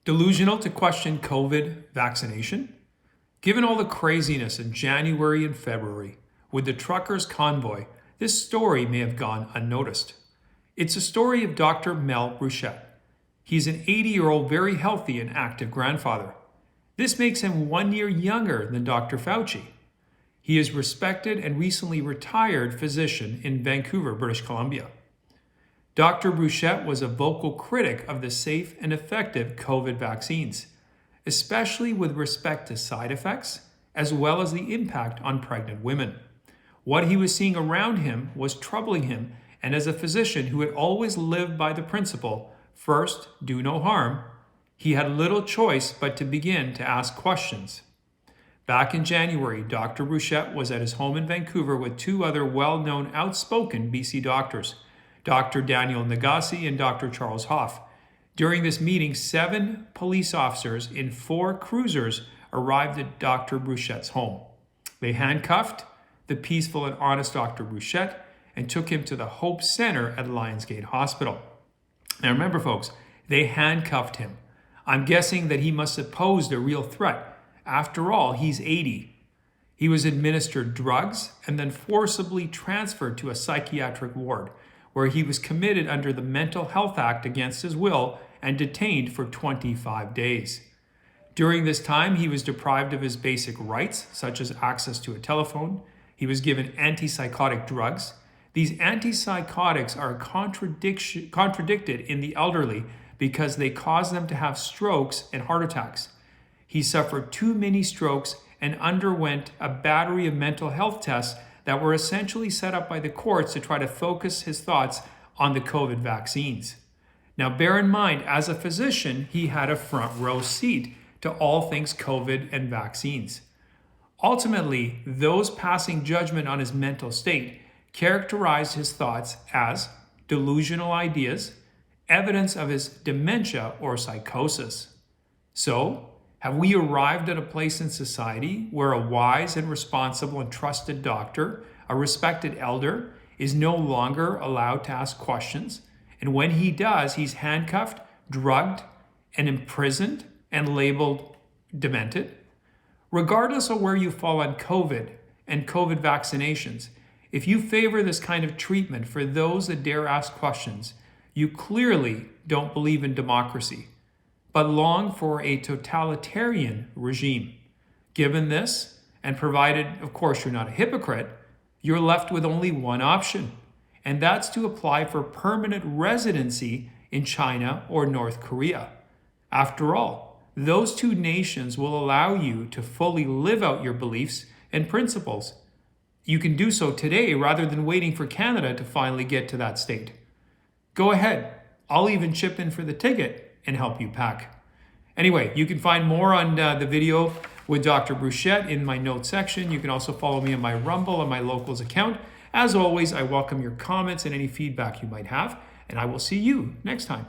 Delusional to question COVID vaccination? Given all the craziness in January and February with the truckers' convoy, this story may have gone unnoticed. It's a story of Dr. Mel Bruchet. He's an 80-year-old, very healthy and active grandfather. This makes him 1 year younger than Dr. Fauci. He is a respected and recently retired physician in Vancouver, British Columbia. Dr. Bruchet was a vocal critic of the safe and effective COVID vaccines, especially with respect to side effects, as well as the impact on pregnant women. What he was seeing around him was troubling him, and as a physician who had always lived by the principle, first, do no harm, he had little choice but to begin to ask questions. Back in January, Dr. Bruchet was at his home in Vancouver with two other well-known outspoken BC doctors, Dr. Daniel Nagase and Dr. Charles Hoff. During this meeting, 7 police officers in 4 cruisers arrived at Dr. Bruchet's home. They handcuffed the peaceful and honest Dr. Bruchet and took him to the Hope Center at Lionsgate Hospital. Now remember, folks, they handcuffed him. I'm guessing that he must have posed a real threat. After all, he's 80. He was administered drugs and then forcibly transferred to a psychiatric ward, where he was committed under the Mental Health Act against his will and detained for 25 days. During this time, he was deprived of his basic rights, such as access to a telephone. He was given antipsychotic drugs. These antipsychotics are contradicted in the elderly because they cause them to have strokes and heart attacks. He suffered 2 mini strokes and underwent a battery of mental health tests that were essentially set up by the courts to try to focus his thoughts on the COVID vaccines. Now, bear in mind, as a physician, he had a front row seat to all things COVID and vaccines. Ultimately, those passing judgment on his mental state characterized his thoughts as delusional ideas, evidence of his dementia or psychosis. So, have we arrived at a place in society where a wise and responsible and trusted doctor, a respected elder, is no longer allowed to ask questions? And when he does, he's handcuffed, drugged, and imprisoned and labeled demented? Regardless of where you fall on COVID and COVID vaccinations, if you favor this kind of treatment for those that dare ask questions, you clearly don't believe in democracy, but long for a totalitarian regime. Given this, and provided, of course, you're not a hypocrite, you're left with only one option, and that's to apply for permanent residency in China or North Korea. After all, those 2 nations will allow you to fully live out your beliefs and principles. You can do so today rather than waiting for Canada to finally get to that state. Go ahead. I'll even chip in for the ticket and help you pack. Anyway, you can find more on the video with Dr. Bruchet in my notes section. You can also follow me on my Rumble and my Locals account. As always, I welcome your comments and any feedback you might have, and I will see you next time.